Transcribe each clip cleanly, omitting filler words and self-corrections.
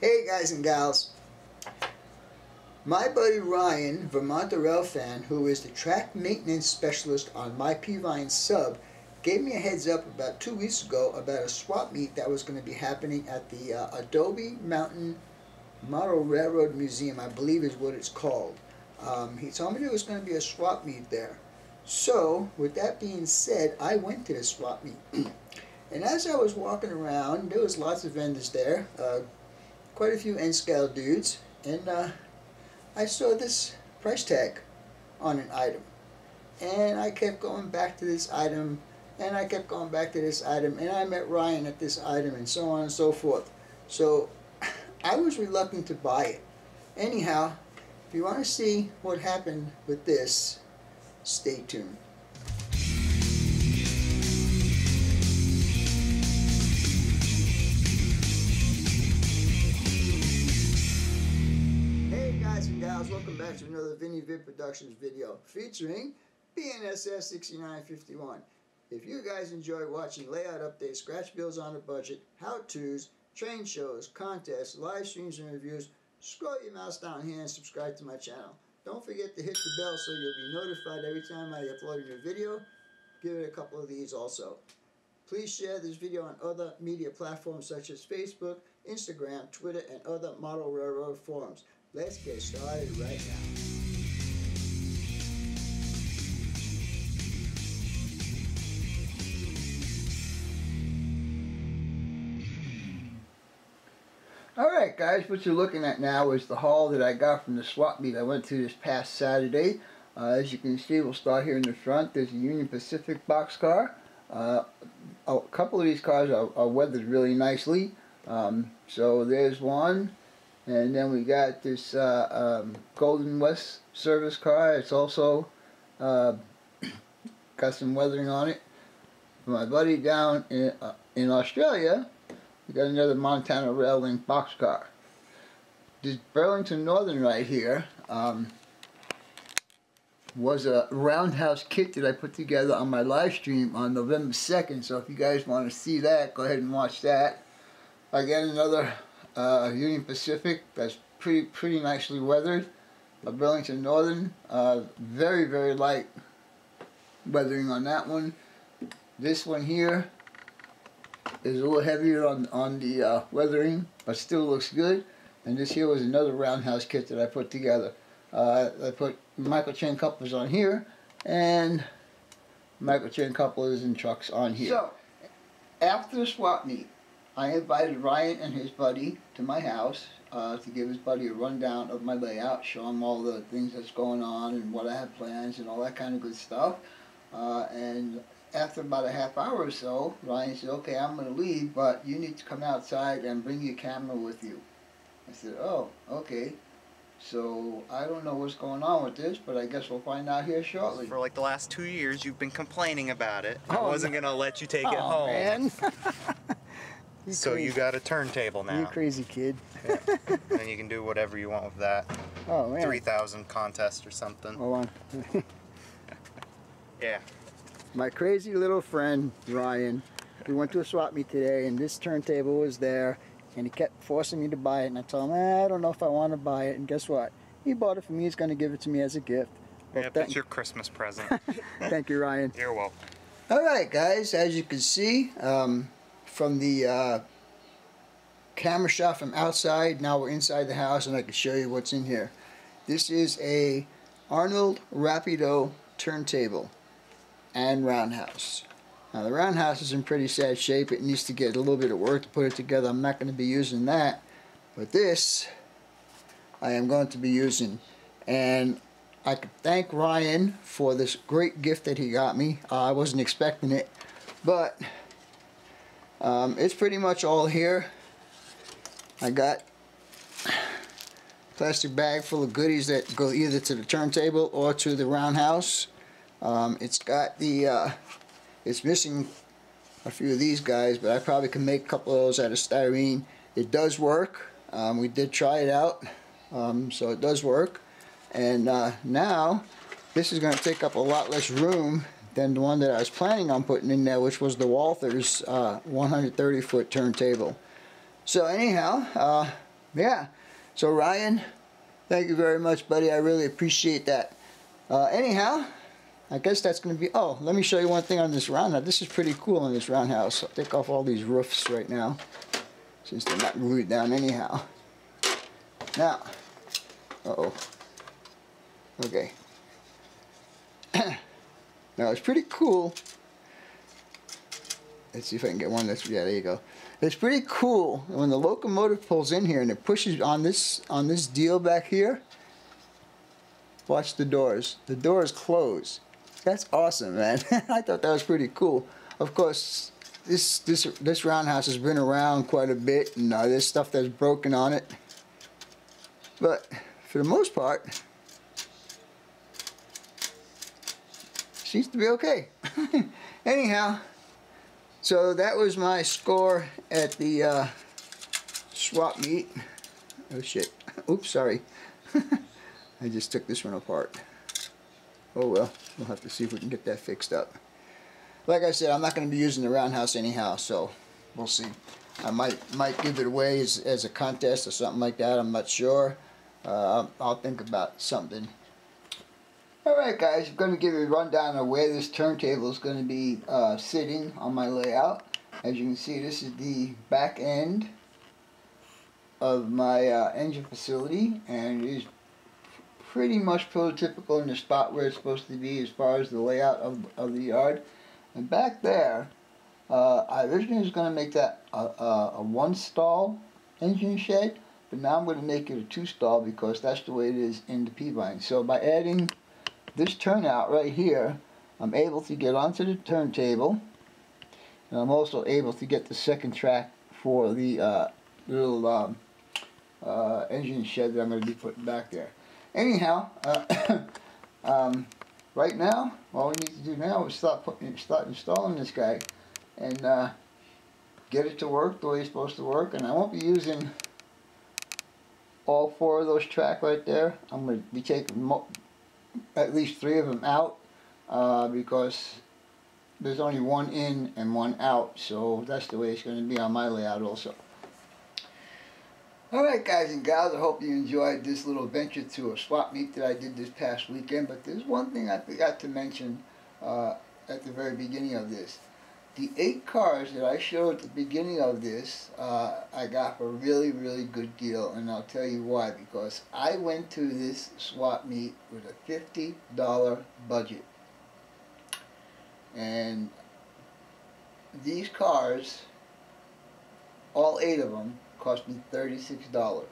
Hey guys and gals, my buddy Ryan Vermonter Railfan, who is the track maintenance specialist on my P-Vine sub, gave me a heads up about 2 weeks ago about a swap meet that was going to be happening at the Adobe Mountain Model Railroad Museum, I believe is what it's called. He told me there was going to be a swap meet there. So, with that being said, I went to the swap meet. And as I was walking around, there was lots of vendors there. Quite a few N-scale dudes, and I saw this price tag on an item, and I kept going back to this item, and I kept going back to this item, and I met Ryan at this item, and so on and so forth. So I was reluctant to buy it. Anyhow, if you want to see what happened with this, stay tuned. Welcome back to another Vinny Vid Productions video featuring BNSS 6951. If you guys enjoy watching layout updates, scratch builds on a budget, how-tos, train shows, contests, live streams and reviews, scroll your mouse down here and subscribe to my channel. Don't forget to hit the bell so you'll be notified every time I upload a new video. Give it a couple of these also. Please share this video on other media platforms such as Facebook, Instagram, Twitter, and other model railroad forums. Let's get started right now. Alright guys, what you're looking at now is the haul that I got from the swap meet I went to this past Saturday. As you can see, we'll start here in the front. There's a Union Pacific boxcar. A couple of these cars are weathered really nicely. So there's one. And then we got this Golden West service car. It's also got some weathering on it. For my buddy down in Australia, we got another Montana Rail Link boxcar. This Burlington Northern right here was a roundhouse kit that I put together on my live stream on November 2nd. So if you guys want to see that, go ahead and watch that. I got another Union Pacific that's pretty nicely weathered. A Burlington Northern, very light weathering on that one. This one here is a little heavier on the weathering, but still looks good. And this here was another roundhouse kit that I put together. I put micro chain couplers on here and micro chain couplers and trucks on here. So after the swap meet, I invited Ryan and his buddy to my house to give his buddy a rundown of my layout, show him all the things that's going on and what I have plans and all that kind of good stuff. And after about a half hour or so, Ryan said, okay, I'm going to leave, but you need to come outside and bring your camera with you. I said, oh, okay. So I don't know what's going on with this, but I guess we'll find out here shortly. For like the last 2 years, you've been complaining about it. I wasn't going to let you take it home. Man. So you got a turntable now. You crazy kid. Yeah. And you can do whatever you want with that. Oh man. 3,000 contest or something. Hold on. Yeah. My crazy little friend Ryan, we went to a swap meet today, and this turntable was there, and he kept forcing me to buy it, and I told him, I don't know if I want to buy it, and guess what? He bought it for me. He's going to give it to me as a gift. Well, yep, it's your Christmas present. Thank you, Ryan. You're welcome. Alright guys, as you can see, from the camera shot from outside, now we're inside the house and I can show you what's in here. This is a Arnold Rapido turntable and roundhouse. Now the roundhouse is in pretty sad shape. It needs to get a little bit of work to put it together. I'm not going to be using that, but this I am going to be using. And I could thank Ryan for this great gift that he got me. I wasn't expecting it, but it's pretty much all here. I got a plastic bag full of goodies that go either to the turntable or to the roundhouse. It's got the, it's missing a few of these guys, but I probably can make a couple of those out of styrene. It does work. We did try it out, so it does work. And now this is going to take up a lot less room than the one that I was planning on putting in there, which was the Walther's 130-foot turntable. So anyhow, yeah. So Ryan, thank you very much, buddy. I really appreciate that. Anyhow, I guess that's going to be... Oh, let me show you one thing on this roundhouse. This is pretty cool on this roundhouse. I'll take off all these roofs right now, since they're not glued down anyhow. Now, uh-oh. Okay. Now, it's pretty cool. Let's see if I can get one that's... Yeah, there you go. It's pretty cool when the locomotive pulls in here and it pushes on this deal back here. Watch the doors. The doors close. That's awesome, man. I thought that was pretty cool. Of course, this roundhouse has been around quite a bit, and there's stuff that's broken on it. But for the most part, seems to be okay. Anyhow, so that was my score at the swap meet. Oh shit! Oops, sorry. I just took this one apart. Oh well, we'll have to see if we can get that fixed up. Like I said, I'm not going to be using the roundhouse anyhow, so we'll see. I might give it away as a contest or something like that. I'm not sure. I'll think about something. Alright guys, I'm going to give you a rundown of where this turntable is going to be sitting on my layout. As you can see, this is the back end of my engine facility, and it is pretty much prototypical in the spot where it's supposed to be as far as the layout of the yard. And back there, I originally was going to make that a one-stall engine shed, but now I'm going to make it a two-stall because that's the way it is in the P-Vine. So by adding this turnout right here, I'm able to get onto the turntable, and I'm also able to get the second track for the little engine shed that I'm going to be putting back there. Anyhow, right now, all we need to do now is start installing this guy and get it to work the way it's supposed to work. And I won't be using all 4 of those tracks right there. I'm going to be taking at least 3 of them out because there's only 1 in and 1 out. So that's the way it's going to be on my layout also. Alright guys and gals, I hope you enjoyed this little venture to a swap meet that I did this past weekend. But there's one thing I forgot to mention at the very beginning of this. The 8 cars that I showed at the beginning of this, I got for a really, really good deal. And I'll tell you why. Because I went to this swap meet with a $50 budget. And these cars, all 8 of them, cost me $36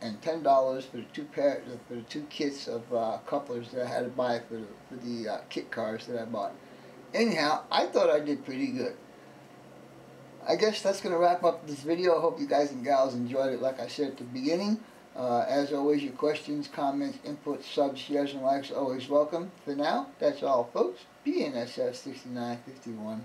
and $10 for the 2 kits of couplers that I had to buy for the kit cars that I bought. Anyhow, I thought I did pretty good. I guess that's going to wrap up this video. I hope you guys and gals enjoyed it like I said at the beginning. As always, your questions, comments, inputs, subs, shares, and likes are always welcome. For now, that's all folks. BNSF 6951.